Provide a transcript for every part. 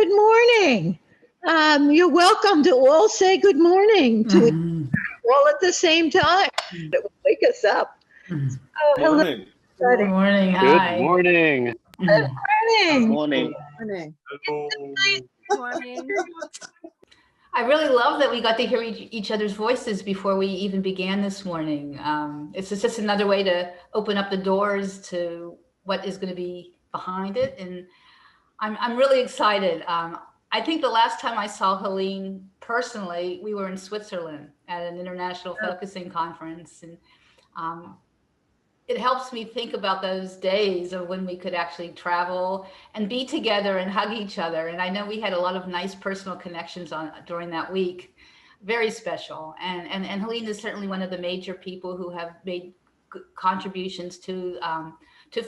good morning. You're welcome to all say good morning to Mhm. all at the same time. It will wake us up. Mhm. Oh, hello, Morning. everybody. Good morning. Good Hi. morning. Good Mhm. morning. Morning. Morning. Morning. I really love that we got to hear each other's voices before we even began this morning. It's just another way to open up the doors to what is going to be behind it. And I'm really excited. I think the last time I saw Helene personally, we were in Switzerland at an international focusing conference. And um, it helps me think about those days of when we could actually travel and be together and hug each other. And I know we had a lot of nice personal connections during that week. Very special. And Helene is certainly one of the major people who have made contributions to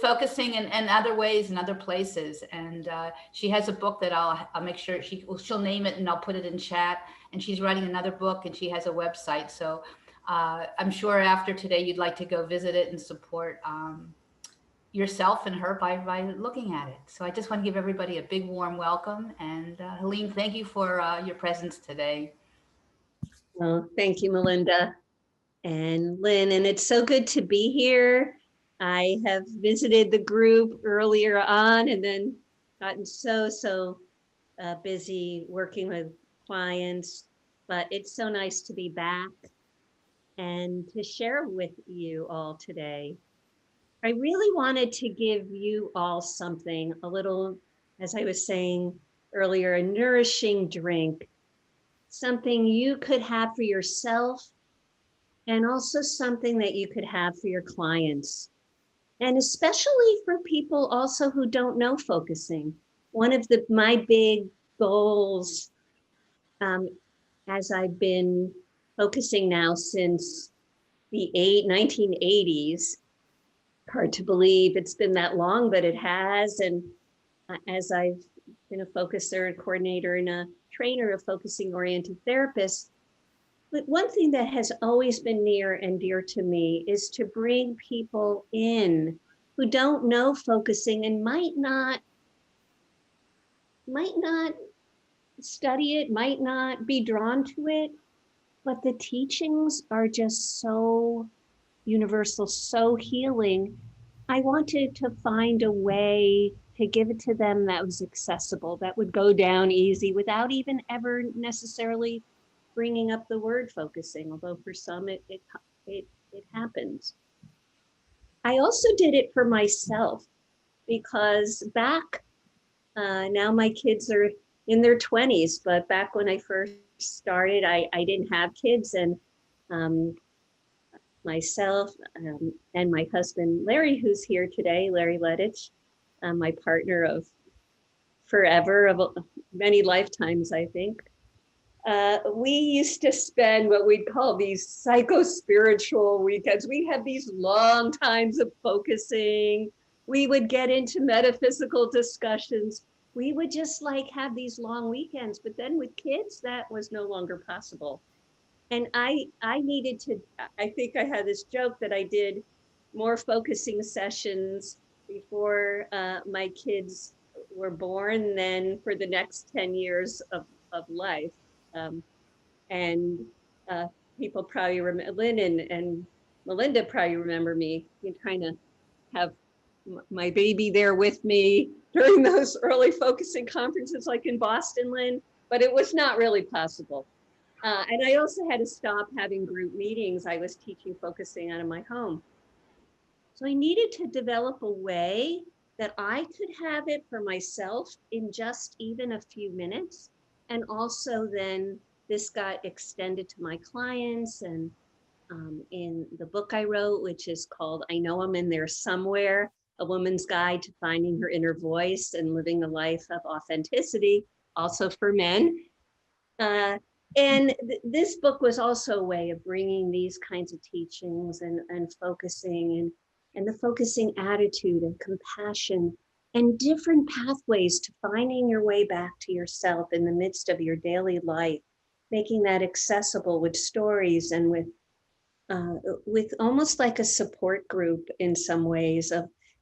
focusing and other ways and other places. And she has a book that I'll make sure she'll name it and I'll put it in chat. And she's writing another book and she has a website. So I'm sure after today, you'd like to go visit it and support yourself and her by looking at it. So I just want to give everybody a big warm welcome. And Helene, thank you for your presence today. Well, thank you, Melinda and Lynn, and it's so good to be here. I have visited the group earlier on and then gotten so busy working with clients, but it's so nice to be back and to share with you all today. I really wanted to give you all something, a little, as I was saying earlier, a nourishing drink, something you could have for yourself and also something that you could have for your clients. And especially for people also who don't know focusing. One of my big goals as I've been focusing now since the 1980s, hard to believe it's been that long, but it has. And as I've been a focuser, coordinator, and a trainer of focusing oriented therapists, but one thing that has always been near and dear to me is to bring people in who don't know focusing and might not study it, might not be drawn to it, but the teachings are just so universal, so healing. I wanted to find a way to give it to them that was accessible, that would go down easy without even ever necessarily bringing up the word focusing, although for some it happens. I also did it for myself because back, now my kids are in their 20s, but back when I first started, I didn't have kids, and myself and my husband, Larry, who's here today, Larry Ledich, my partner of forever, of many lifetimes, I think. We used to spend what we'd call these psycho-spiritual weekends. We had these long times of focusing. We would get into metaphysical discussions. We would just like have these long weekends, but then with kids, that was no longer possible. And I needed to, I think I had this joke that I did more focusing sessions before my kids were born than for the next 10 years of life. And people probably remember, Lynn and Melinda probably remember me trying to have my baby there with me during those early focusing conferences like in Boston, Lynn, but it was not really possible. And I also had to stop having group meetings. I was teaching focusing out of my home. So I needed to develop a way that I could have it for myself in just even a few minutes. And also then this got extended to my clients. And in the book I wrote, which is called I Know I'm in There Somewhere, A Woman's Guide to Finding Her Inner Voice and Living a Life of Authenticity, also for men. And this book was also a way of bringing these kinds of teachings and focusing and the focusing attitude and compassion and different pathways to finding your way back to yourself in the midst of your daily life, making that accessible with stories and with almost like a support group in some ways,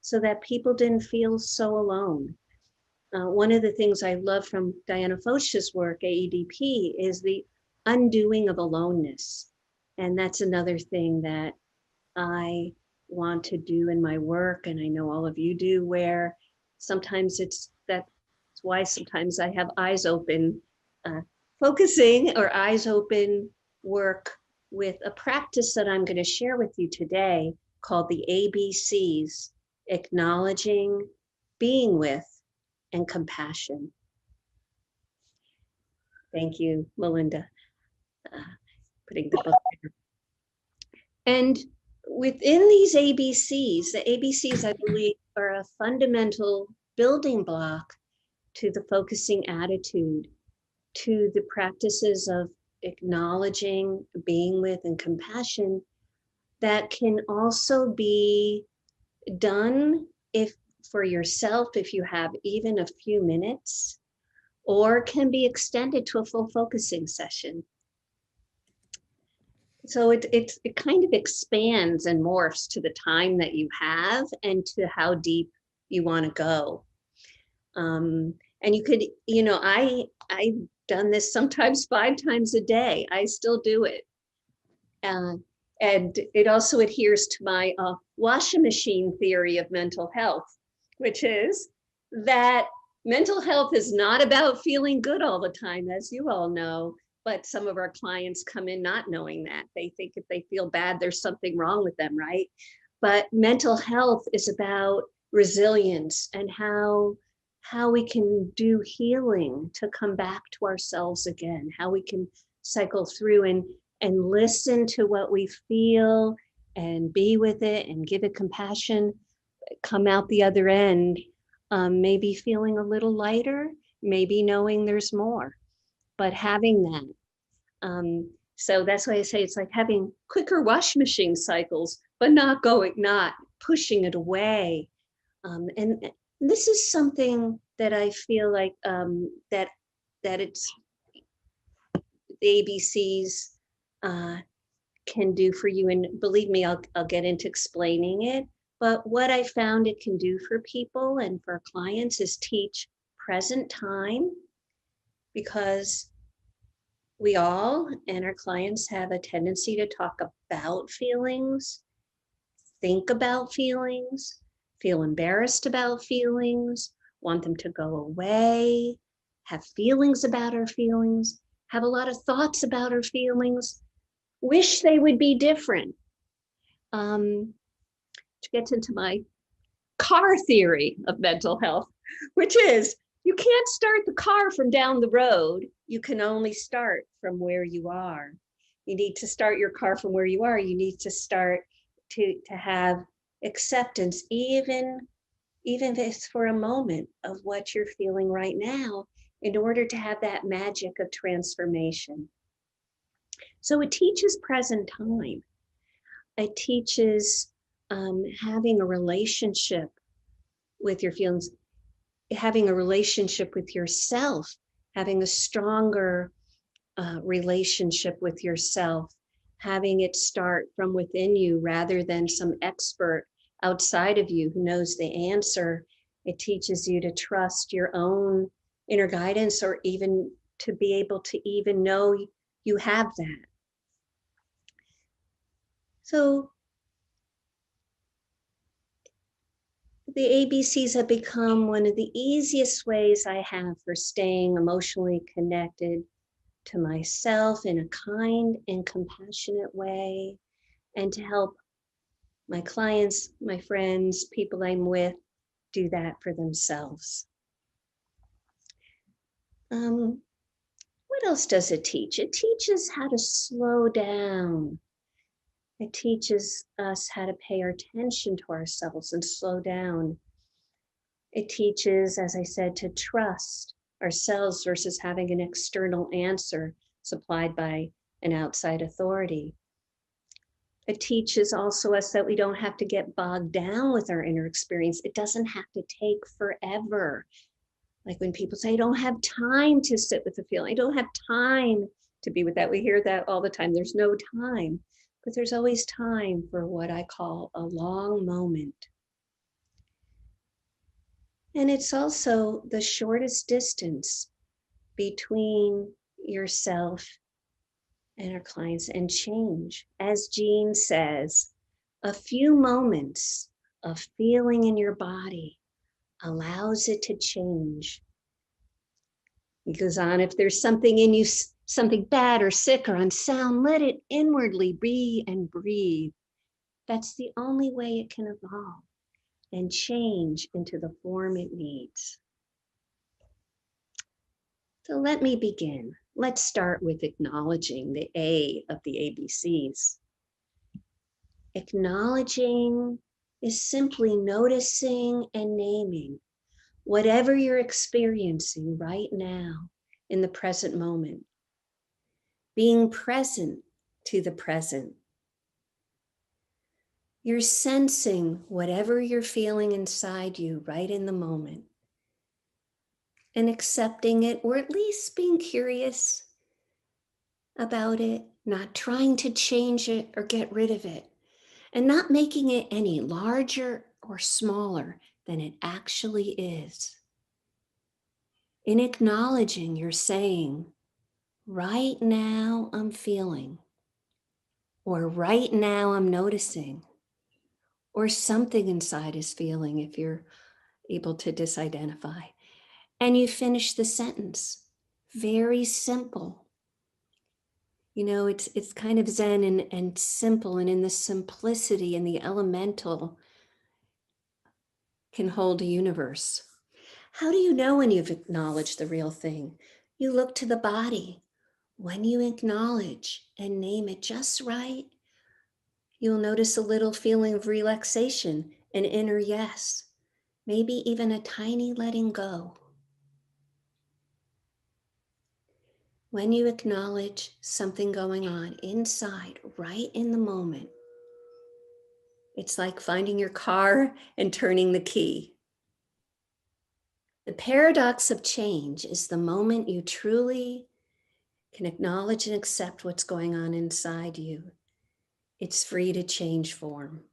so that people didn't feel so alone. one of the things I love from Diana Foch's work, AEDP, is the undoing of aloneness. And that's another thing that I want to do in my work, and I know all of you do, where sometimes that's why sometimes I have eyes open focusing or eyes open work with a practice that I'm going to share with you today called the ABCs: acknowledging, being with, and compassion. Thank you, Melinda, putting the book there. And within these ABCs, the ABCs, I believe, are a fundamental building block to the focusing attitude, to the practices of acknowledging, being with, and compassion that can also be done for yourself, if you have even a few minutes, or can be extended to a full focusing session. So it kind of expands and morphs to the time that you have and to how deep you want to go. And you could, I've done this sometimes 5 times a day. I still do it. And it also adheres to my washing machine theory of mental health, which is that mental health is not about feeling good all the time, as you all know. But some of our clients come in not knowing that. They think if they feel bad, there's something wrong with them, right? But mental health is about resilience and how we can do healing to come back to ourselves again, how we can cycle through and listen to what we feel and be with it and give it compassion, come out the other end, maybe feeling a little lighter, maybe knowing there's more. But having that, so that's why I say it's like having quicker wash machine cycles, but not pushing it away. And this is something that I feel like that it's the ABCs can do for you. And believe me, I'll get into explaining it. But what I found it can do for people and for clients is teach present time, because we all and our clients have a tendency to talk about feelings, think about feelings, feel embarrassed about feelings, want them to go away, have feelings about our feelings, have a lot of thoughts about our feelings, wish they would be different. Which gets into my car theory of mental health, which is you can't start the car from down the road. You can only start from where you are. You need to start your car from where you are. You need to start to have acceptance, even if it's for a moment, of what you're feeling right now, in order to have that magic of transformation. So it teaches present time. It teaches having a relationship with your feelings, having a relationship with yourself, having a stronger relationship with yourself, having it start from within you rather than some expert outside of you who knows the answer. It teaches you to trust your own inner guidance, or even to be able to even know you have that. So the ABCs have become one of the easiest ways I have for staying emotionally connected to myself in a kind and compassionate way, and to help my clients, my friends, people I'm with, do that for themselves. What else does it teach? It teaches how to slow down. It teaches us how to pay our attention to ourselves and slow down. It teaches, as I said, to trust ourselves versus having an external answer supplied by an outside authority. It teaches also us that we don't have to get bogged down with our inner experience. It doesn't have to take forever. Like when people say, I don't have time to sit with the feeling, I don't have time to be with that. We hear that all the time. There's no time, but there's always time for what I call a long moment. And it's also the shortest distance between yourself and our clients and change. As Jean says, a few moments of feeling in your body allows it to change. He goes on, if there's something in you, something bad or sick or unsound, let it inwardly be and breathe. That's the only way it can evolve and change into the form it needs. So let me begin. Let's start with acknowledging the A of the ABCs. Acknowledging is simply noticing and naming whatever you're experiencing right now in the present moment. Being present to the present. You're sensing whatever you're feeling inside you right in the moment and accepting it, or at least being curious about it, not trying to change it or get rid of it, and not making it any larger or smaller than it actually is. In acknowledging, you're saying, right now I'm feeling, or right now I'm noticing, or something inside is feeling if you're able to disidentify. And you finish the sentence. Very simple. You know, it's kind of Zen and simple, and in the simplicity and the elemental can hold a universe. How do you know when you've acknowledged the real thing? You look to the body. When you acknowledge and name it just right, you'll notice a little feeling of relaxation, an inner yes, maybe even a tiny letting go. When you acknowledge something going on inside, right in the moment, it's like finding your car and turning the key. The paradox of change is the moment you truly can acknowledge and accept what's going on inside you. It's free to change form.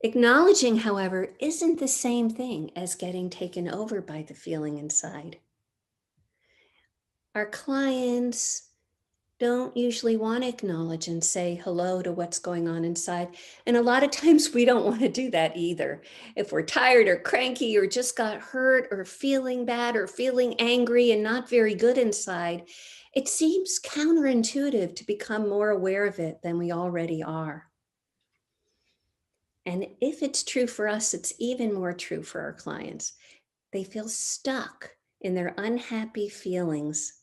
Acknowledging, however, isn't the same thing as getting taken over by the feeling inside. Our clients don't usually want to acknowledge and say hello to what's going on inside. And a lot of times we don't want to do that either. If we're tired or cranky or just got hurt or feeling bad or feeling angry and not very good inside, it seems counterintuitive to become more aware of it than we already are. And if it's true for us, it's even more true for our clients. They feel stuck in their unhappy feelings,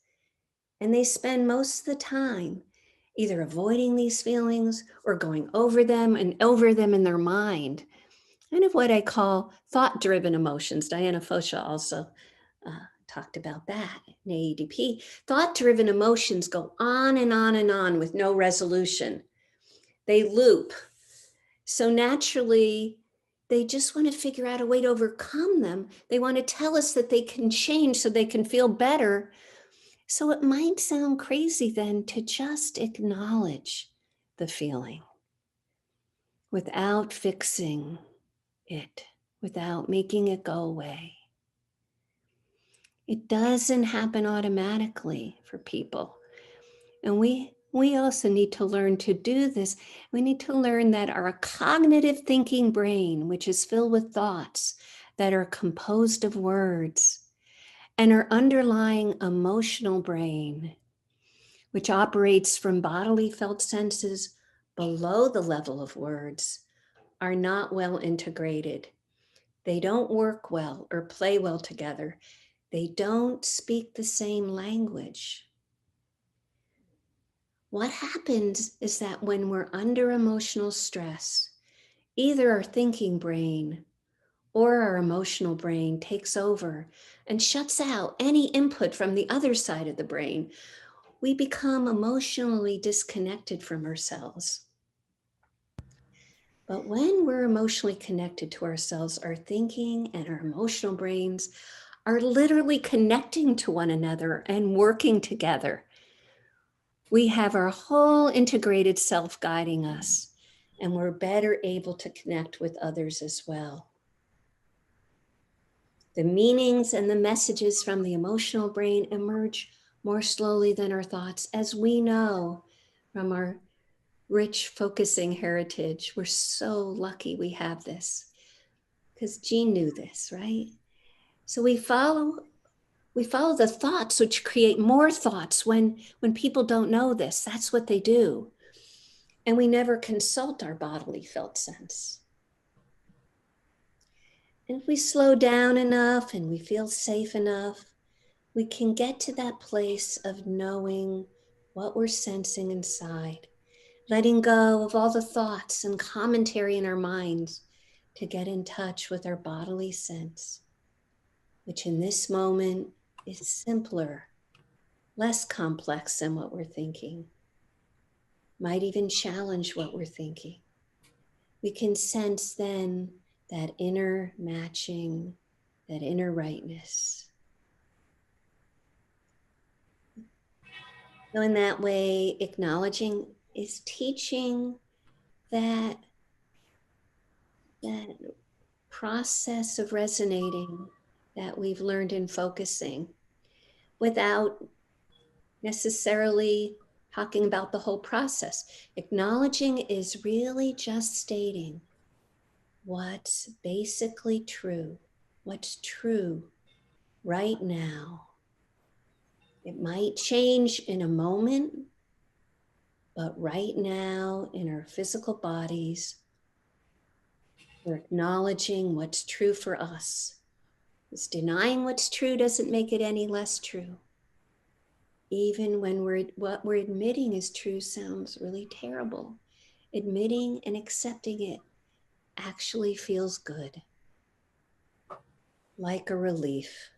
and they spend most of the time either avoiding these feelings or going over them and over them in their mind. Kind of what I call thought-driven emotions. Diana Fosha also talked about that in AEDP. Thought-driven emotions go on and on and on with no resolution. They loop. So naturally, they just want to figure out a way to overcome them. They want to tell us that they can change so they can feel better. So it might sound crazy then to just acknowledge the feeling without fixing it, without making it go away. It doesn't happen automatically for people. And we also need to learn to do this. We need to learn that our cognitive thinking brain, which is filled with thoughts that are composed of words, and our underlying emotional brain, which operates from bodily felt senses below the level of words, are not well integrated. They don't work well or play well together. They don't speak the same language. What happens is that when we're under emotional stress, either our thinking brain or our emotional brain takes over and shuts out any input from the other side of the brain. We become emotionally disconnected from ourselves. But when we're emotionally connected to ourselves, our thinking and our emotional brains are literally connecting to one another and working together. We have our whole integrated self guiding us, and we're better able to connect with others as well. The meanings and the messages from the emotional brain emerge more slowly than our thoughts, as we know from our rich focusing heritage. We're so lucky we have this, because Jean knew this, right? So we follow the thoughts, which create more thoughts when people don't know this. That's what they do. And we never consult our bodily felt sense. And if we slow down enough and we feel safe enough, we can get to that place of knowing what we're sensing inside, letting go of all the thoughts and commentary in our minds to get in touch with our bodily sense, which in this moment is simpler, less complex than what we're thinking, might even challenge what we're thinking. We can sense then that inner matching, that inner rightness. So in that way, acknowledging is teaching that process of resonating that we've learned in focusing, without necessarily talking about the whole process. Acknowledging is really just stating what's basically true, what's true right now. It might change in a moment, but right now in our physical bodies, we're acknowledging what's true for us. Because denying what's true doesn't make it any less true. Even when what we're admitting is true sounds really terrible. Admitting and accepting it actually feels good, like a relief.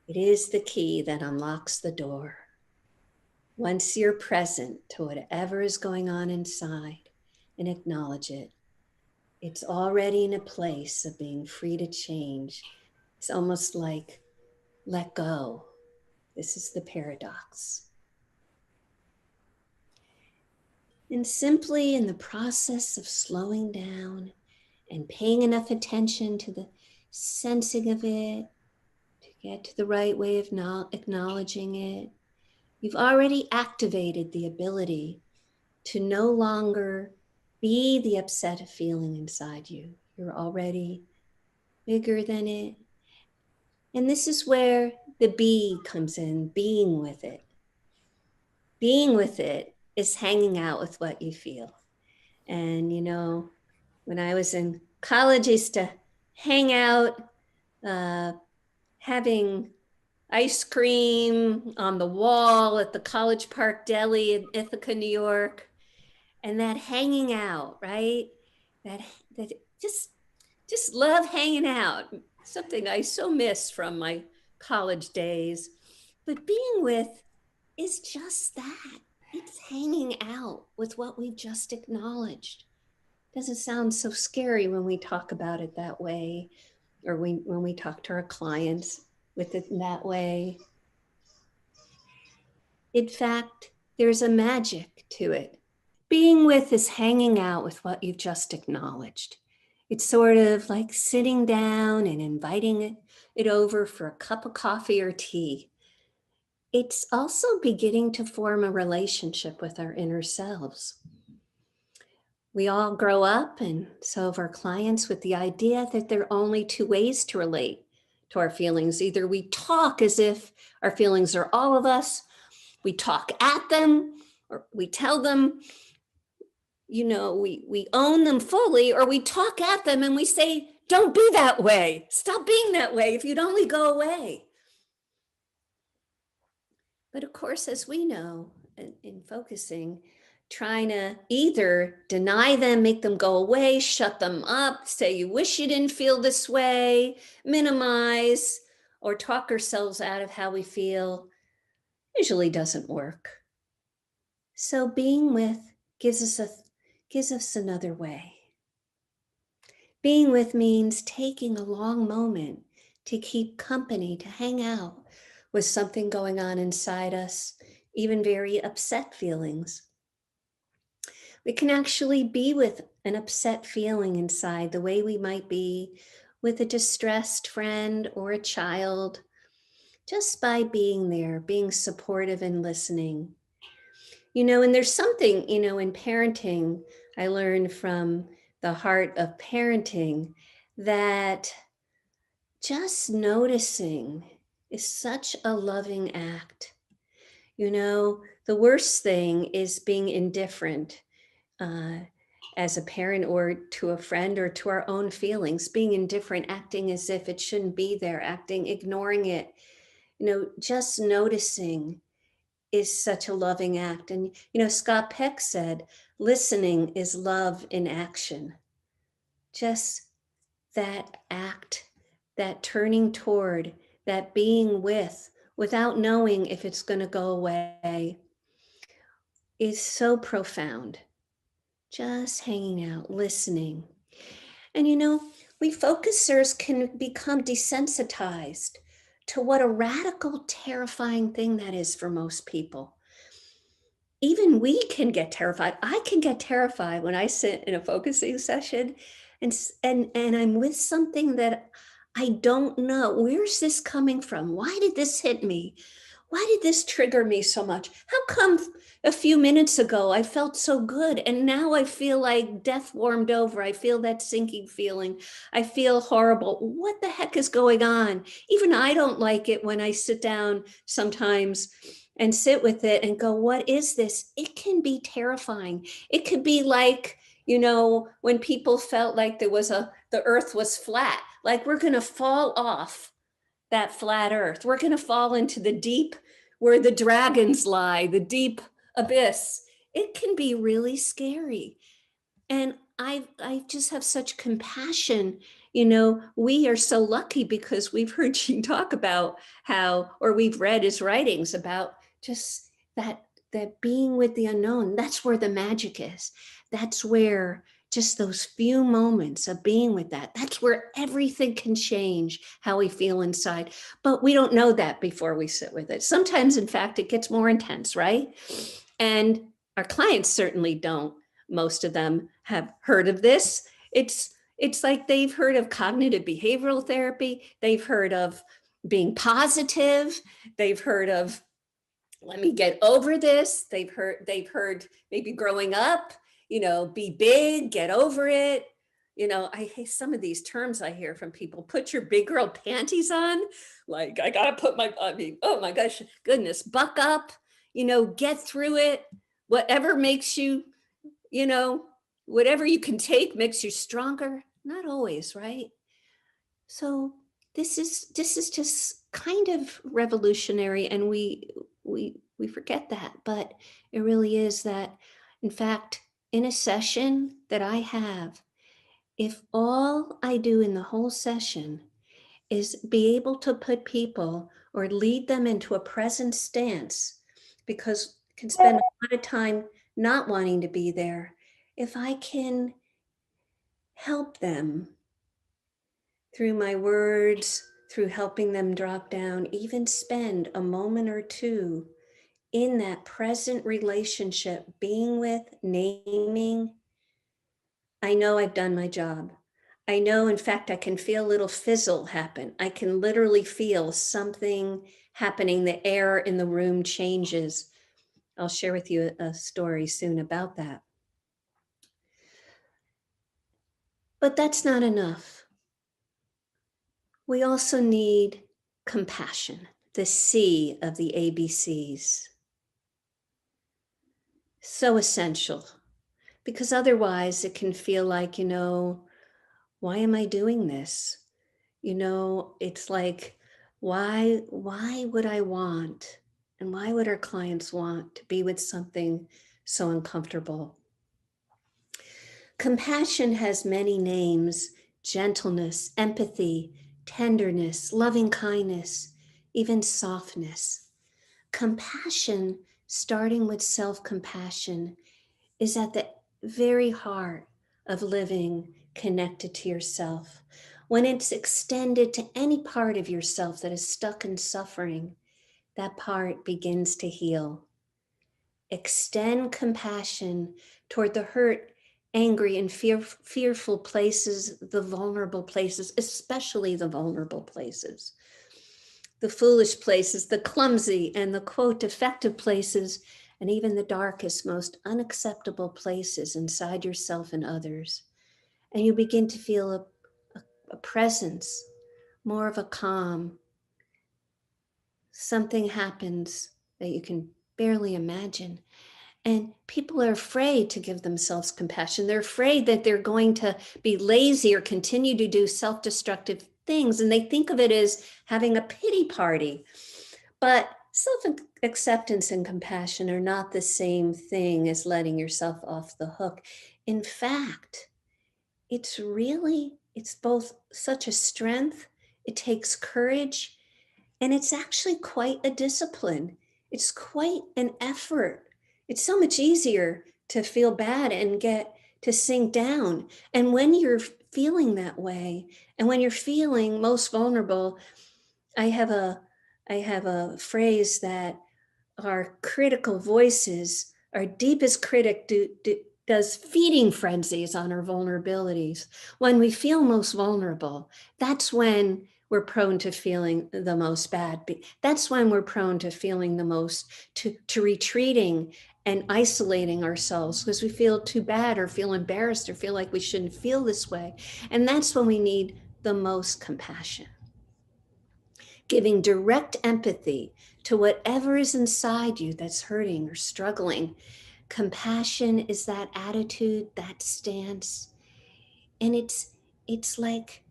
It is the key that unlocks the door. Once you're present to whatever is going on inside and acknowledge it, it's already in a place of being free to change. It's almost like let go. This is the paradox. And simply in the process of slowing down and paying enough attention to the sensing of it, to get to the right way of acknowledging it, you've already activated the ability to no longer be the upset feeling inside you. You're already bigger than it. And this is where the be comes in, being with it. Being with it is hanging out with what you feel. And, you know, when I was in college, I used to hang out, having ice cream on the wall at the College Park Deli in Ithaca, New York. And that hanging out, right? That just love hanging out. Something I so miss from my college days. But being with is just that. It's hanging out with what we've just acknowledged. Doesn't sound so scary when we talk about it that way, or when we talk to our clients with it in that way. In fact, there's a magic to it. Being with is hanging out with what you've just acknowledged. It's sort of like sitting down and inviting it over for a cup of coffee or tea. It's also beginning to form a relationship with our inner selves. We all grow up, and so have our clients, with the idea that there are only two ways to relate to our feelings. Either we talk as if our feelings are all of us, we talk at them, or we tell them, you know, we own them fully, or we talk at them and we say, don't be that way. Stop being that way if you'd only go away. But of course, as we know in focusing, trying to either deny them, make them go away, shut them up, say you wish you didn't feel this way, minimize, or talk ourselves out of how we feel, usually doesn't work. So being with gives us another way. Being with means taking a long moment to keep company, to hang out with something going on inside us, even very upset feelings. We can actually be with an upset feeling inside the way we might be with a distressed friend or a child, just by being there, being supportive and listening. And there's something, in parenting, I learned from the heart of parenting that just noticing is such a loving act. The worst thing is being indifferent as a parent or to a friend or to our own feelings, being indifferent, acting as if it shouldn't be there, ignoring it. Just noticing is such a loving act. And, Scott Peck said, listening is love in action. Just that act, that turning toward, that being with, without knowing if it's going to go away, is so profound. Just hanging out, listening. And we focusers can become desensitized to what a radical, terrifying thing that is for most people. Even we can get terrified. I can get terrified when I sit in a focusing session and I'm with something that I don't know. Where's this coming from? Why did this hit me? Why did this trigger me so much? How come a few minutes ago I felt so good and now I feel like death warmed over? I feel that sinking feeling. I feel horrible. What the heck is going on? Even I don't like it when I sit down sometimes and sit with it and go, what is this? It can be terrifying. It could be like, when people felt like the earth was flat, like we're going to fall off that flat earth. We're going to fall into the deep where the dragons lie, the deep abyss. It can be really scary. And I just have such compassion. We are so lucky because we've heard Gene talk about or we've read his writings about just that being with the unknown. That's where the magic is. That's where just those few moments of being with that's where everything can change how we feel inside. But we don't know that before we sit with it. Sometimes, in fact, it gets more intense, right? And our clients certainly don't. Most of them have heard of this. It's like they've heard of cognitive behavioral therapy. They've heard of being positive. They've heard of, let me get over this. They've heard maybe growing up, be big, get over it. I hate some of these terms I hear from people. Put your big girl panties on. Like, I got to oh my gosh, goodness, buck up, get through it. Whatever makes you, whatever you can take makes you stronger. Not always, right? So this is just kind of revolutionary, and we forget that, but it really is that. In fact, in a session that I have, if all I do in the whole session is be able to put people or lead them into a present stance, because I can spend a lot of time not wanting to be there, if I can help them through my words, through helping them drop down, even spend a moment or two in that present relationship, being with, naming, I know I've done my job. I know, in fact, I can feel a little fizzle happen. I can literally feel something happening. The air in the room changes. I'll share with you a story soon about that. But that's not enough. We also need compassion, the C of the ABCs. So essential, because otherwise it can feel like, why am I doing this? It's like, why would I want, and why would our clients want to be with something so uncomfortable? Compassion has many names: gentleness, empathy, tenderness, loving kindness, even softness. Compassion, starting with self-compassion, is at the very heart of living connected to yourself. When it's extended to any part of yourself that is stuck in suffering, that part begins to heal. Extend compassion toward the hurt angry and fearful places, the vulnerable places, especially the vulnerable places, the foolish places, the clumsy and the quote effective places, and even the darkest, most unacceptable places inside yourself and others. And you begin to feel a presence, more of a calm. Something happens that you can barely imagine. And people are afraid to give themselves compassion. They're afraid that they're going to be lazy or continue to do self-destructive things. And they think of it as having a pity party. But self-acceptance and compassion are not the same thing as letting yourself off the hook. In fact, it's both such a strength, it takes courage, and it's actually quite a discipline. It's quite an effort. It's so much easier to feel bad and get to sink down. And when you're feeling that way, and when you're feeling most vulnerable, I have a phrase that our critical voices, our deepest critic does feeding frenzies on our vulnerabilities. When we feel most vulnerable, that's when we're prone to feeling the most bad. That's when we're prone to feeling the most, to retreating and isolating ourselves because we feel too bad or feel embarrassed or feel like we shouldn't feel this way. And that's when we need the most compassion. Giving direct empathy to whatever is inside you that's hurting or struggling. Compassion is that attitude, that stance. And it's like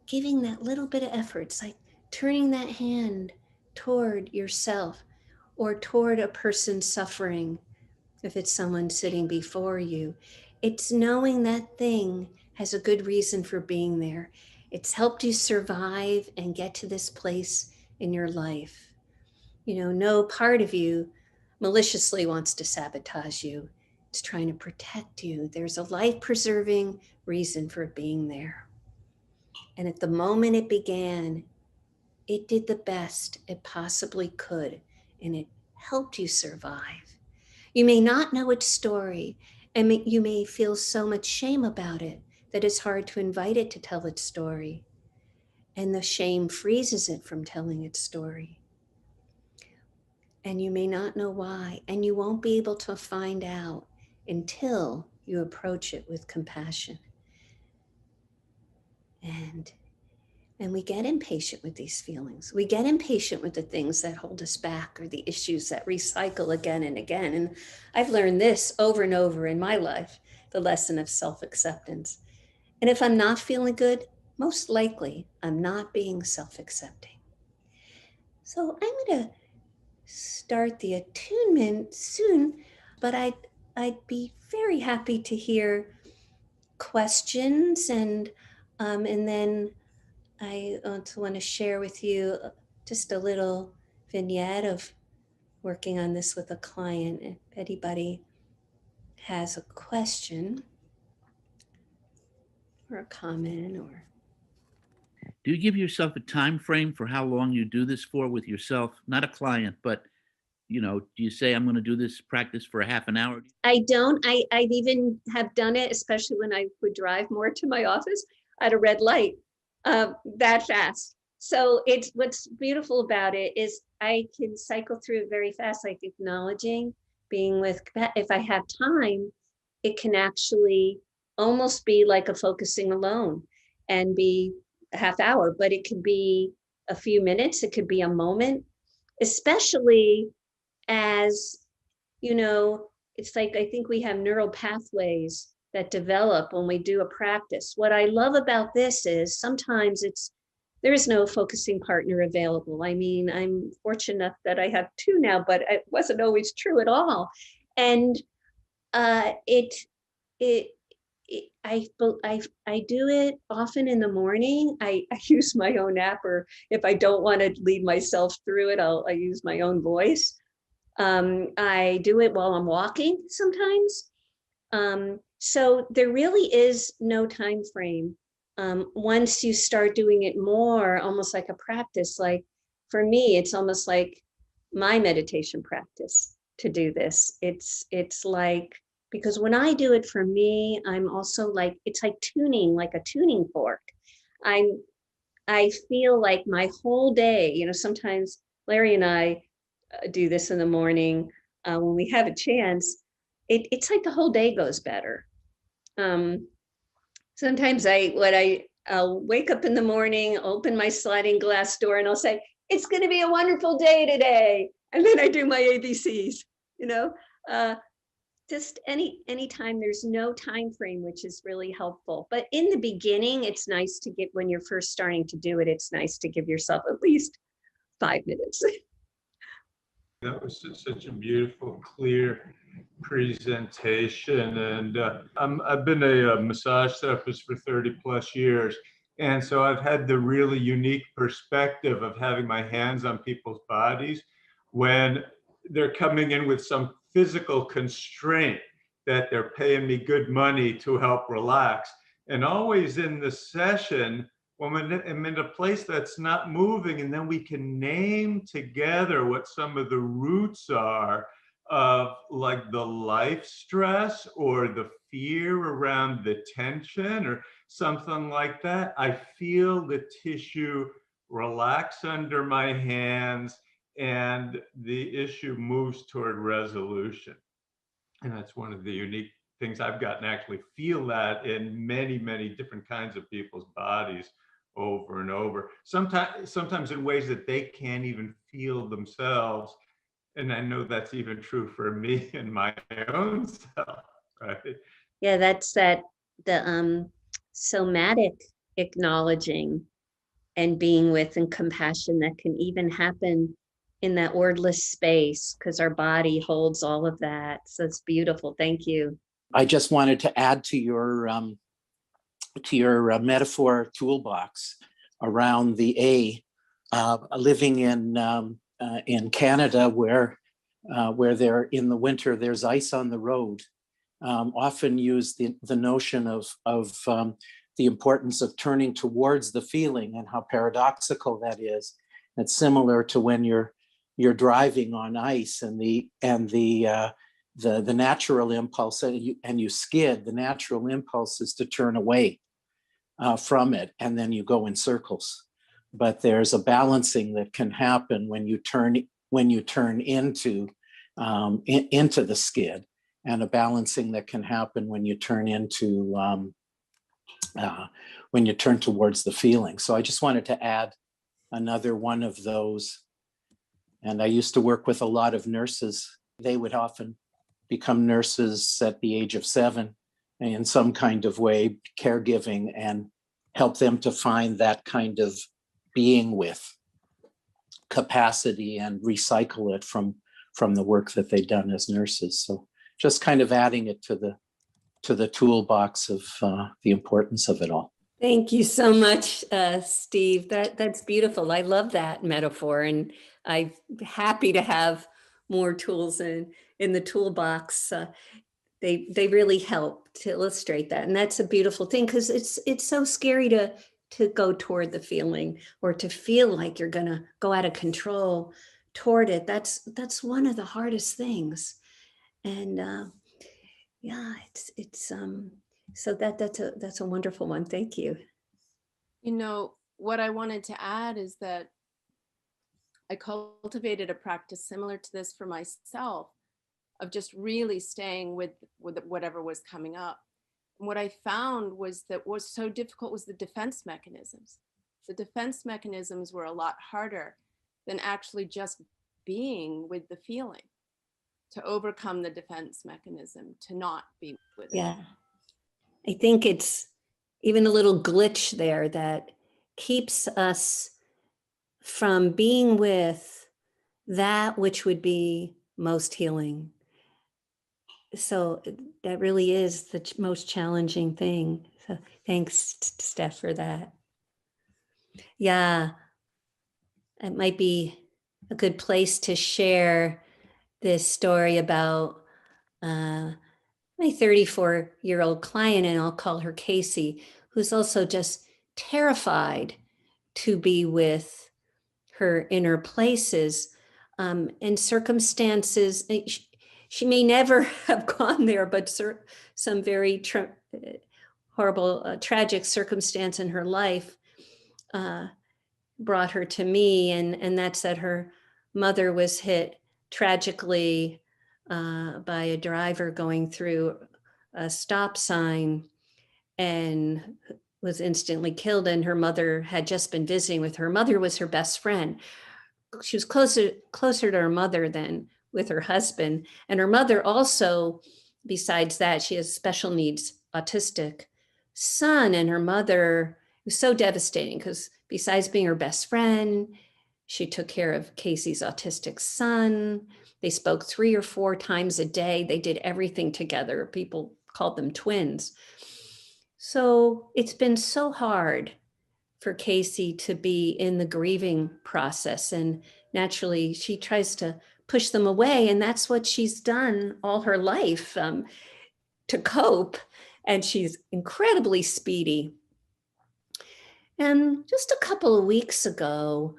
giving that little bit of effort. It's like turning that hand toward yourself or toward a person suffering, if it's someone sitting before you. It's knowing that thing has a good reason for being there. It's helped you survive and get to this place in your life. No part of you maliciously wants to sabotage you. It's trying to protect you. There's a life-preserving reason for being there. And at the moment it began, it did the best it possibly could, and it helped you survive. You may not know its story, and you may feel so much shame about it that it's hard to invite it to tell its story. And the shame freezes it from telling its story. And you may not know why, and you won't be able to find out until you approach it with compassion. And we get impatient with these feelings. We get impatient with the things that hold us back or the issues that recycle again and again. And I've learned this over and over in my life, the lesson of self-acceptance. And if I'm not feeling good, most likely I'm not being self-accepting. So I'm going to start the attunement soon, but I'd be very happy to hear questions, and then I also want to share with you just a little vignette of working on this with a client. If anybody has a question or a comment or. Do you give yourself a time frame for how long you do this for with yourself? Not a client, but do you say I'm going to do this practice for a half an hour? I don't. I even have done it, especially when I would drive more to my office at a red light, that fast. So it's what's beautiful about it is I can cycle through it very fast, like acknowledging, being with. If I have time, it can actually almost be like a focusing alone and be a half hour, but it could be a few minutes. It could be a moment, especially as, it's like, I think we have neural pathways that develop when we do a practice. What I love about this is sometimes there is no focusing partner available. I mean, I'm fortunate that I have two now, but it wasn't always true at all. And I do it often in the morning. I use my own app, or if I don't want to lead myself through it, I use my own voice. I do it while I'm walking sometimes. So there really is no time frame. Once you start doing it more, almost like a practice, like for me, it's almost like my meditation practice to do this. It's like, because when I do it for me, I'm also like, it's like tuning, like a tuning fork. I feel like my whole day, sometimes Larry and I do this in the morning when we have a chance. It's like the whole day goes better. Sometimes I'll wake up in the morning, open my sliding glass door, and I'll say, it's going to be a wonderful day today. And then I do my ABCs, just anytime. There's no time frame, which is really helpful. But in the beginning, it's nice to get, when you're first starting to do it, it's nice to give yourself at least 5 minutes. That was such a beautiful, clear presentation. And I've been a massage therapist for 30 plus years. And so I've had the really unique perspective of having my hands on people's bodies when they're coming in with some physical constraint that they're paying me good money to help relax. And always in the session, when I'm in a place that's not moving, and then we can name together what some of the roots are of like the life stress or the fear around the tension or something like that, I feel the tissue relax under my hands and the issue moves toward resolution. And that's one of the unique things I've gotten to actually feel that in many, many different kinds of people's bodies over and over, sometimes in ways that they can't even feel themselves. And I know that's even true for me and my own self, right? Yeah, that's the somatic acknowledging and being with and compassion that can even happen in that wordless space, because our body holds all of that. So it's beautiful. Thank you. I just wanted to add to your metaphor toolbox around the A. Living in Canada, where there in the winter there's ice on the road, often use the notion of the importance of turning towards the feeling and how paradoxical that is. It's similar to when you're driving on ice and the natural impulse and you skid. The natural impulse is to turn away from it, and then you go in circles. But there's a balancing that can happen when you turn into the skid, and a balancing that can happen when you turn towards the feeling. So I just wanted to add another one of those. And I used to work with a lot of nurses. They would often become nurses at the age of 7 in some kind of way, caregiving, and help them to find that kind of being with capacity and recycle it from the work that they've done as nurses. So just kind of adding it to the toolbox of the importance of it all. Thank you so much, Steve. That's beautiful. I love that metaphor, and I'm happy to have more tools in the toolbox. They really help to illustrate that, and that's a beautiful thing, because it's so scary to go toward the feeling or to feel like you're gonna go out of control toward it. That's one of the hardest things, and yeah, it's so that's a wonderful one. Thank you. What I wanted to add is that I cultivated a practice similar to this for myself, of just really staying with whatever was coming up. And what I found was that what was so difficult was the defense mechanisms. The defense mechanisms were a lot harder than actually just being with the feeling, to overcome the defense mechanism, to not be with it. Yeah. I think it's even a little glitch there that keeps us from being with that which would be most healing. So that really is the most challenging thing. So thanks, Steph, for that. Yeah, it might be a good place to share this story about my 34-year-old client, and I'll call her Casey, who's also just terrified to be with her inner places and circumstances. she may never have gone there, but some very horrible, tragic circumstance in her life brought her to me, and that's that her mother was hit tragically by a driver going through a stop sign and was instantly killed. And her mother had just been visiting with her. Her mother was her best friend. She was closer to her mother than with her husband. And her mother also, besides that, she has special needs, autistic son. And her mother, it was so devastating because besides being her best friend, she took care of Casey's autistic son. They spoke 3 or 4 times a day. They did everything together. People called them twins. So it's been so hard for Casey to be in the grieving process. And naturally, she tries to push them away. And that's what she's done all her life to cope. And she's incredibly speedy. And just a couple of weeks ago,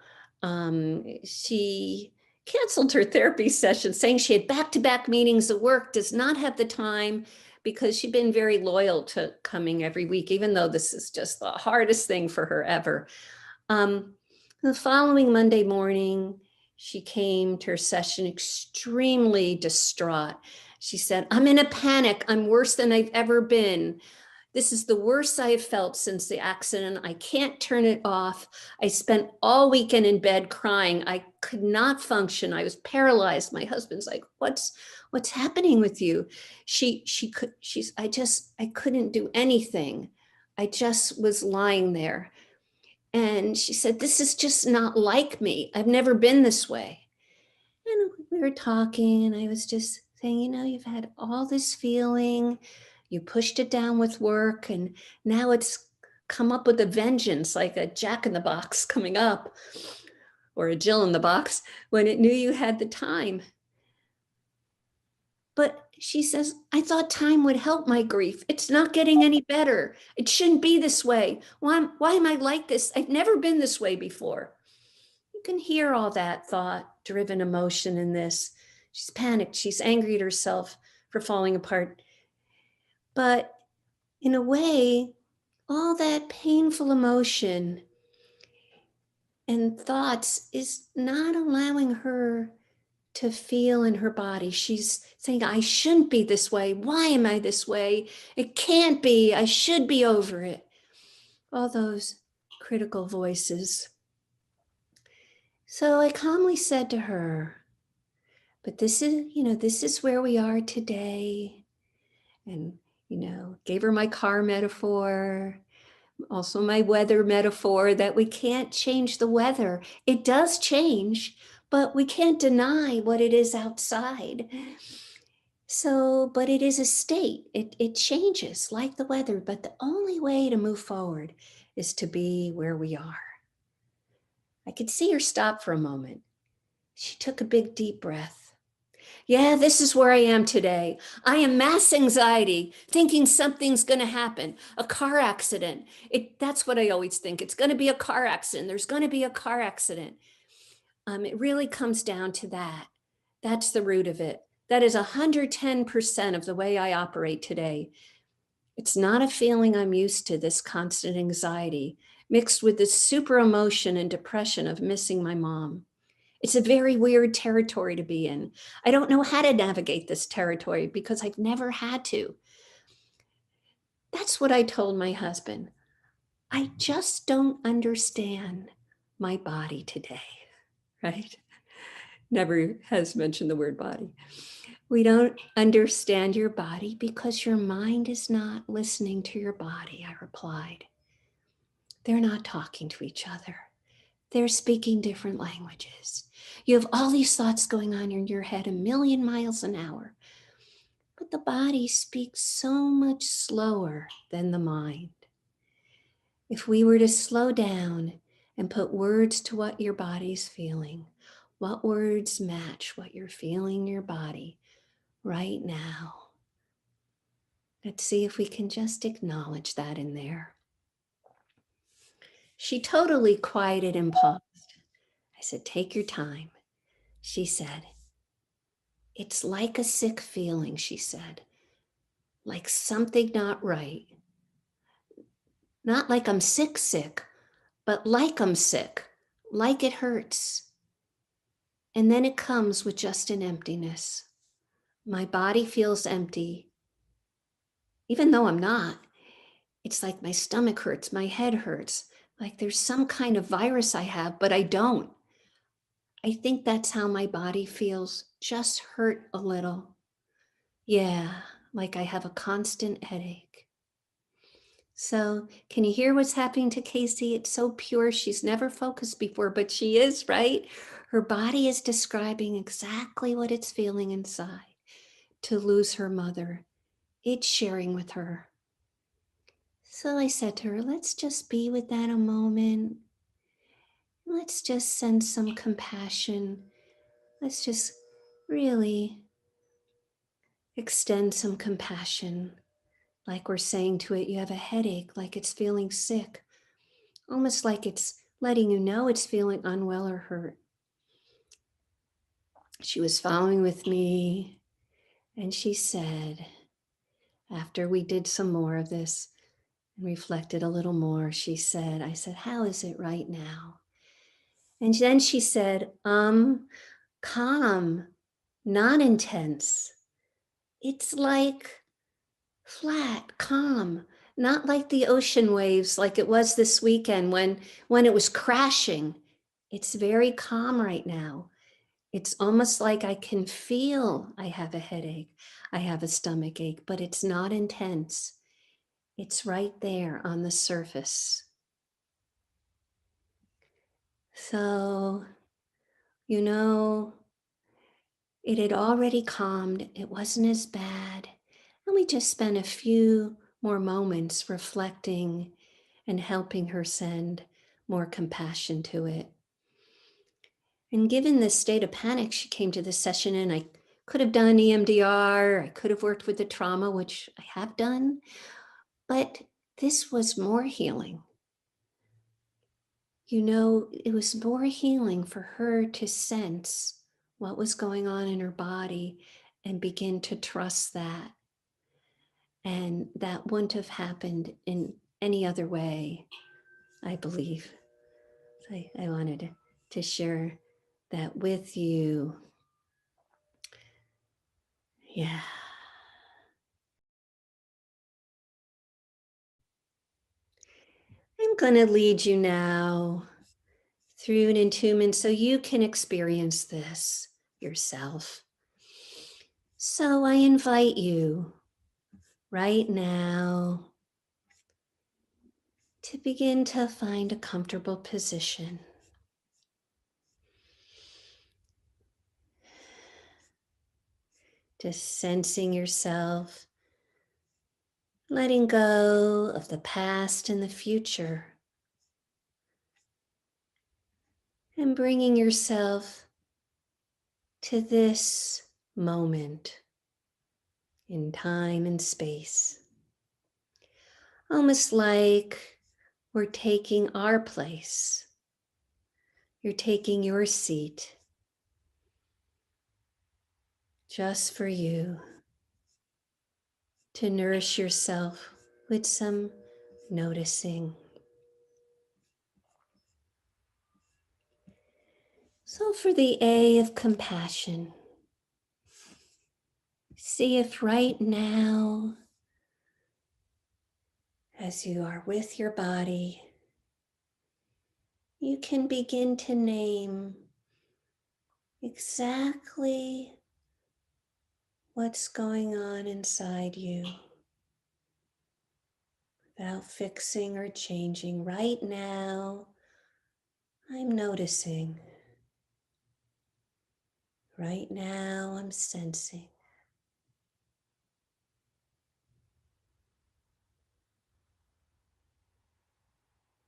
she canceled her therapy session, saying she had back-to-back meetings at work, does not have the time, because she'd been very loyal to coming every week, even though this is just the hardest thing for her ever. The following Monday morning, she came to her session extremely distraught. She said, "I'm in a panic. I'm worse than I've ever been. This is the worst I have felt since the accident. I can't turn it off. I spent all weekend in bed crying. I could not function. I was paralyzed." My husband's like, what's happening with you? I couldn't do anything. I just was lying there. And she said, "This is just not like me. I've never been this way." And we were talking, and I was just saying, you've had all this feeling, you pushed it down with work, and now it's come up with a vengeance, like a Jack in the Box coming up, or a Jill in the Box, when it knew you had the time. But she says, "I thought time would help my grief. It's not getting any better. It shouldn't be this way. Why am I like this? I've never been this way before." You can hear all that thought-driven emotion in this. She's panicked. She's angry at herself for falling apart. But in a way, all that painful emotion and thoughts is not allowing her to feel in her body. She's saying, "I shouldn't be this way. Why am I this way? It can't be. I should be over it." All those critical voices. So I calmly said to her, "But this is where we are today." And, gave her my car metaphor, also my weather metaphor, that we can't change the weather. It does change, but we can't deny what it is outside. So, but it is a state. It changes like the weather, but the only way to move forward is to be where we are. I could see her stop for a moment. She took a big, deep breath. "Yeah, this is where I am today. I am mass anxiety, thinking something's going to happen, a car accident. That's what I always think. It's going to be a car accident. There's going to be a car accident." It really comes down to that. That's the root of it. That is 110% of the way I operate today. It's not a feeling I'm used to, this constant anxiety, mixed with this super emotion and depression of missing my mom. It's a very weird territory to be in. I don't know how to navigate this territory because I've never had to. That's what I told my husband. I just don't understand my body today, right? Never has mentioned the word body. "We don't understand your body because your mind is not listening to your body," I replied. "They're not talking to each other. They're speaking different languages. You have all these thoughts going on in your head 1,000,000 miles an hour, but the body speaks so much slower than the mind. If we were to slow down and put words to what your body's feeling, what words match what you're feeling in your body right now? Let's see if we can just acknowledge that in there." She totally quieted and paused. I said, "Take your time." She said, It's like a sick feeling, she said, like something not right. Not like I'm sick, but like I'm sick, like it hurts. And then it comes with just an emptiness. My body feels empty, even though I'm not. It's like my stomach hurts, my head hurts, like there's some kind of virus I have, but I don't. I think that's how my body feels, just hurt a little. Yeah, like I have a constant headache. So, can you hear what's happening to Casey? It's so pure. She's never focused before, but she is, right? Her body is describing exactly what it's feeling inside to lose her mother. It's sharing with her. So I said to her, let's just be with that a moment. Let's just send some compassion. Let's just really extend some compassion. Like we're saying to it, you have a headache, like it's feeling sick, almost like it's letting you know it's feeling unwell or hurt. She was following with me, and she said, after we did some more of this and reflected a little more, she said, I said, how is it right now? And then she said, calm, not intense. It's like flat, calm, not like the ocean waves like it was this weekend when it was crashing. It's very calm right now. It's almost like I can feel I have a headache, I have a stomach ache, but it's not intense. It's right there on the surface. So, you know, it had already calmed. It wasn't as bad. And we just spent a few more moments reflecting and helping her send more compassion to it. And given this state of panic, she came to the session, and I could have done EMDR, I could have worked with the trauma, which I have done, but this was more healing. You know, it was more healing for her to sense what was going on in her body and begin to trust that. And that wouldn't have happened in any other way, I believe. So I wanted to share that with you. Yeah. I'm going to lead you now through an entombment so you can experience this yourself. So I invite you right now to begin to find a comfortable position. Just sensing yourself, letting go of the past and the future, and bringing yourself to this moment in time and space. Almost like we're taking our place. You're taking your seat just for you to nourish yourself with some noticing. So for the A of compassion, see if right now, as you are with your body, you can begin to name exactly what's going on inside you without fixing or changing. Right now, I'm noticing. Right now, I'm sensing.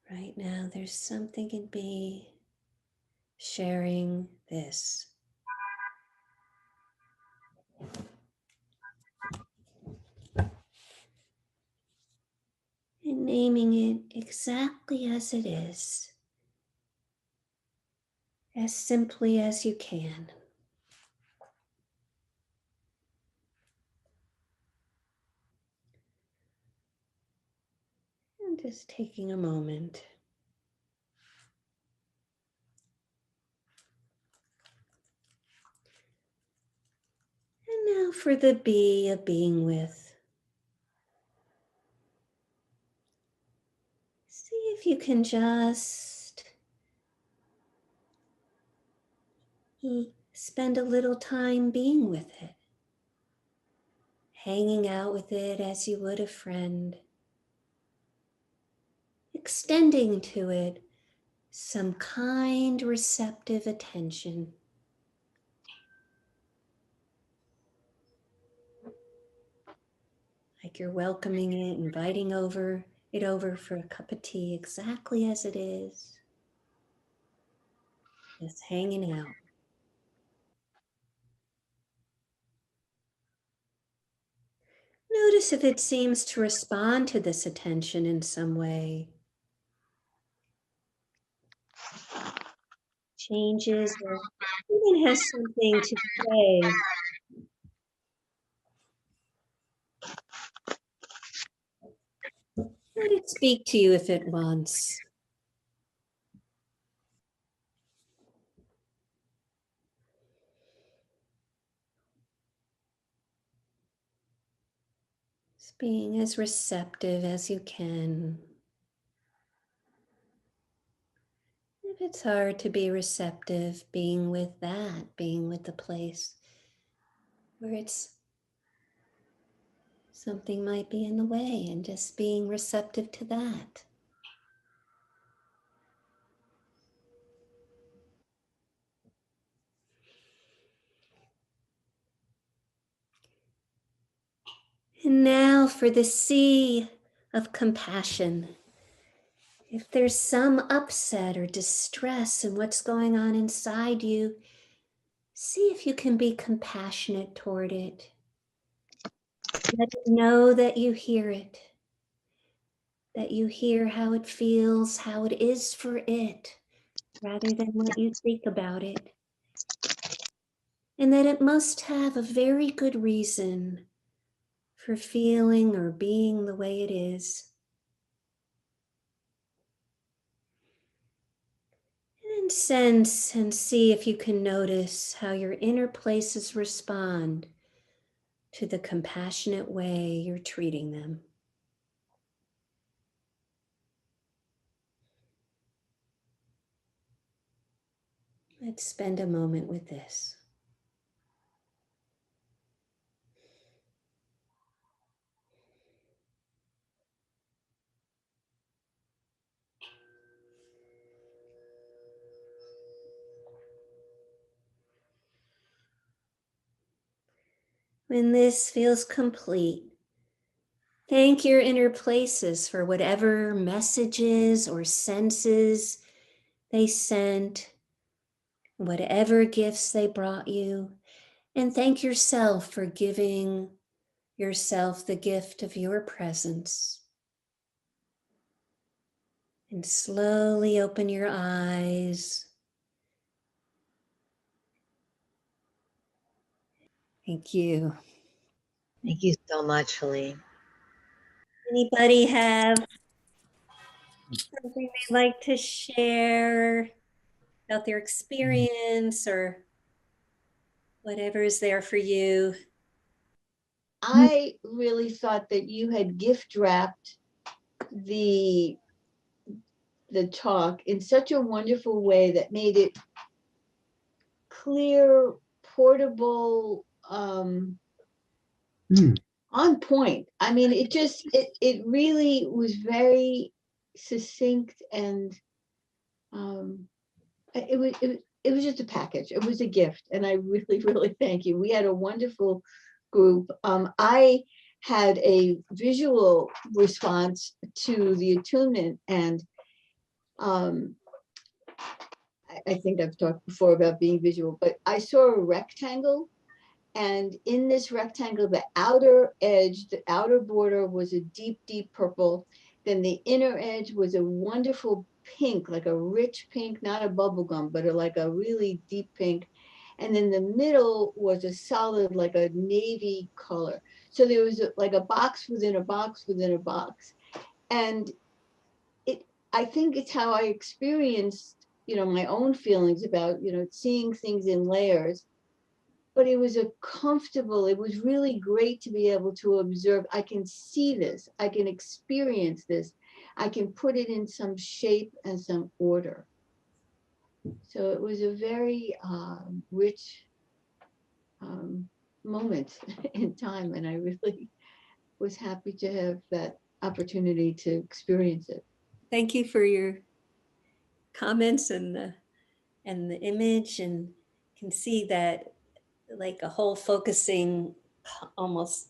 Right now, there's something in me sharing this. And naming it exactly as it is, as simply as you can. And just taking a moment. And now for the B of being with. See if you can just spend a little time being with it, hanging out with it as you would a friend, extending to it some kind, receptive attention. Like you're welcoming it, inviting it over for a cup of tea, exactly as it is. Just hanging out. Notice if it seems to respond to this attention in some way. Changes or even has something to say. Let it speak to you if it wants. Just being as receptive as you can. If it's hard to be receptive, being with that, being with the place where it's something might be in the way, and just being receptive to that. And now for the C of compassion. If there's some upset or distress in what's going on inside you, see if you can be compassionate toward it. Let it know that you hear it, that you hear how it feels, how it is for it, rather than what you think about it. And that it must have a very good reason for feeling or being the way it is. And sense and see if you can notice how your inner places respond to the compassionate way you're treating them. Let's spend a moment with this. When this feels complete, thank your inner places for whatever messages or senses they sent, whatever gifts they brought you, and thank yourself for giving yourself the gift of your presence. And slowly open your eyes. Thank you. Thank you so much, Helene. Anybody have something they'd like to share about their experience or whatever is there for you? I really thought that you had gift wrapped the talk in such a wonderful way that made it clear, portable, on point. I mean, it really was very succinct, and it was just a package. It was a gift, and I really, really thank you. We had a wonderful group. I had a visual response to the attunement, and I think I've talked before about being visual, but I saw a rectangle, and in this rectangle, the outer edge, the outer border was a deep, deep purple. Then the inner edge was a wonderful pink, like a rich pink, not a bubblegum, but like a really deep pink. And then the middle was a solid, like a navy color. So there was like a box within a box within a box. And I think it's how I experienced, my own feelings about, seeing things in layers. But it was it was really great to be able to observe. I can see this, I can experience this, I can put it in some shape and some order. So it was a very rich moment in time. And I really was happy to have that opportunity to experience it. Thank you for your comments and the image, and can see that like a whole focusing almost,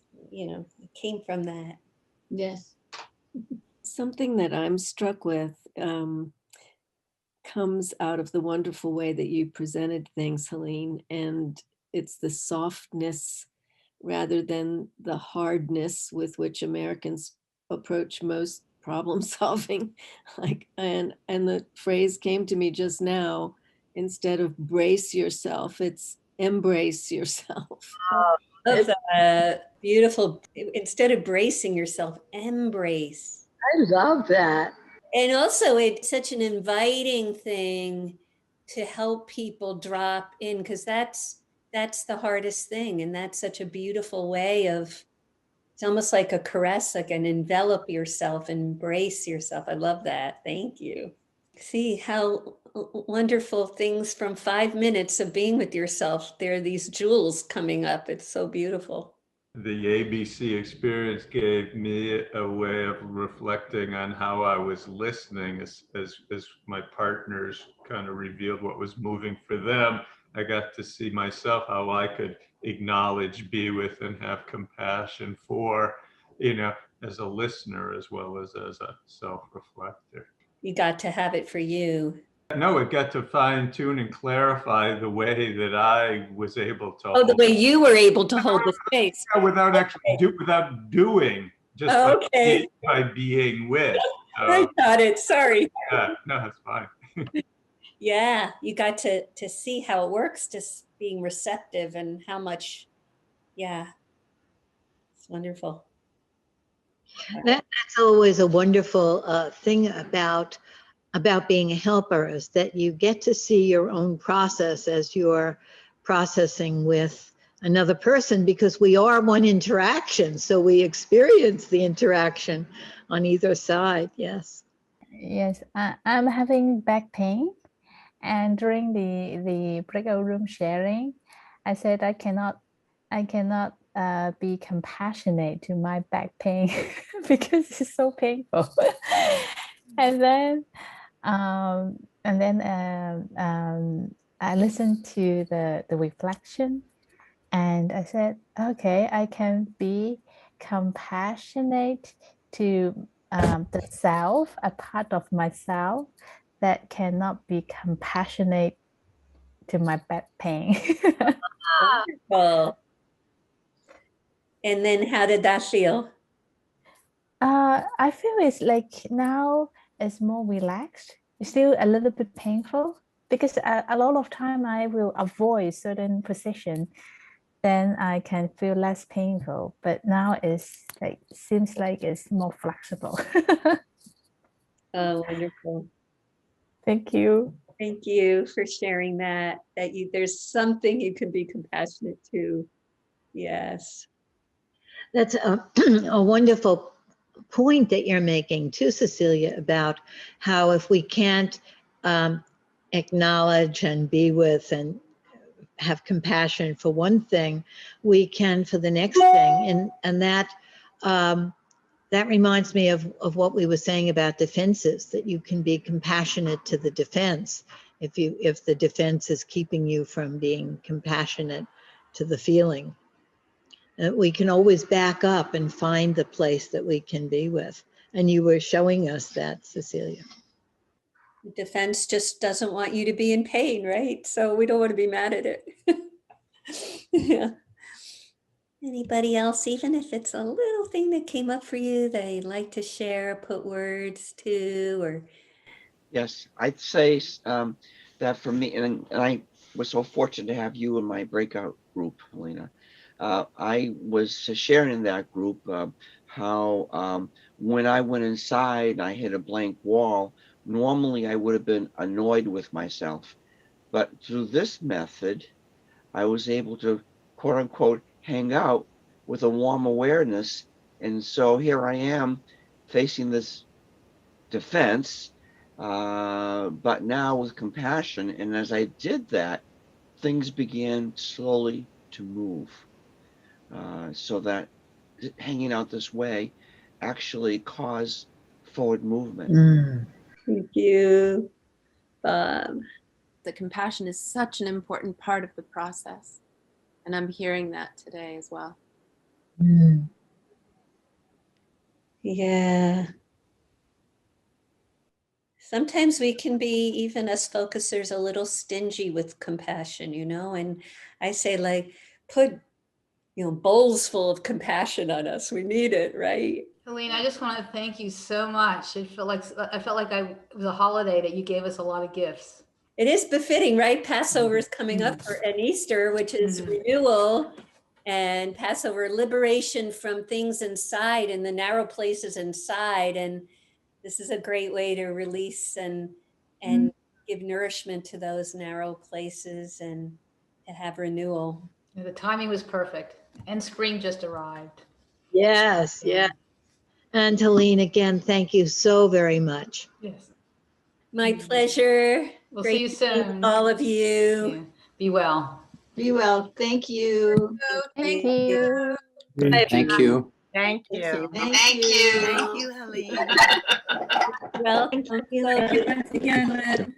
came from that. Yes. Something that I'm struck with comes out of the wonderful way that you presented things, Helene, and it's the softness rather than the hardness with which Americans approach most problem solving. And the phrase came to me just now, instead of brace yourself, it's embrace yourself. Love that. Beautiful. Instead of bracing yourself, embrace. I love that. And also, it's such an inviting thing to help people drop in, because that's the hardest thing. And that's such a beautiful way of, it's almost like a caress, like an envelop yourself, embrace yourself. I love that. Thank you. See how wonderful things from 5 minutes of being with yourself. There are these jewels coming up. It's so beautiful. The ABC experience gave me a way of reflecting on how I was listening as my partners kind of revealed what was moving for them. I got to see myself, how I could acknowledge, be with, and have compassion for, as a listener as well as a self-reflector. You got to have it for you. No, it got to fine tune and clarify the way that I was able to. Oh, the way you were able to hold the space. Without actually without doing, just by being with. I got it. Sorry. Yeah, no, that's fine. Yeah, you got to see how it works, just being receptive and how much, it's wonderful. That's always a wonderful thing about being a helper, is that you get to see your own process as you're processing with another person, because we are one interaction. So we experience the interaction on either side. Yes. Yes, I'm having back pain. And during the breakout room sharing, I said I cannot be compassionate to my back pain because it's so painful. And then I listened to the reflection, and I said, okay, I can be compassionate to the self, a part of myself that cannot be compassionate to my back pain. Wonderful. And then how did that feel? I feel it's like now it's more relaxed. It's still a little bit painful because a lot of time I will avoid certain position, then I can feel less painful. But now it's like, seems like it's more flexible. Oh, wonderful. Thank you. Thank you for sharing that there's something you can be compassionate to. Yes. That's a wonderful point that you're making too, Cecilia, about how if we can't acknowledge and be with and have compassion for one thing, we can for the next thing. And that reminds me of what we were saying about defenses, that you can be compassionate to the defense if the defense is keeping you from being compassionate to the feeling. We can always back up and find the place that we can be with. And you were showing us that, Cecilia. The defense just doesn't want you to be in pain, right? So we don't want to be mad at it. Yeah. Anybody else, even if it's a little thing that came up for you that you'd like to share, put words to, or? Yes, I'd say that for me, and I was so fortunate to have you in my breakout group, Helena. I was sharing in that group how when I went inside and I hit a blank wall, Normally, I would have been annoyed with myself. But through this method, I was able to, quote unquote, hang out with a warm awareness. And so here I am facing this defense, but now with compassion. And as I did that, things began slowly to move, so that hanging out this way actually caused forward movement. Mm. Thank you, Bob. The compassion is such an important part of the process. And I'm hearing that today as well. Mm. Yeah. Sometimes we can be, even us focusers, a little stingy with compassion, you know, and I say, like, put, you know, bowls full of compassion on us. We need it, right? Helene, I just want to thank you so much. It felt like it was a holiday that you gave us a lot of gifts. It is befitting, right? Passover is coming up and Easter, which is renewal, and Passover, liberation from things inside and the narrow places inside. And this is a great way to release and give nourishment to those narrow places and to have renewal. Yeah, the timing was perfect, and spring just arrived. Yes, yes. And Helene, again, thank you so very much. Yes. My pleasure. We'll Great see you to meet soon. all of you. Yeah. Be well. Be well. Thank you. Thank you. Bye. Thank you. Thank you. Thank you. Thank you, Helene. Welcome. Thank you once again, Lynn.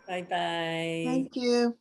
Bye-bye. Thank you.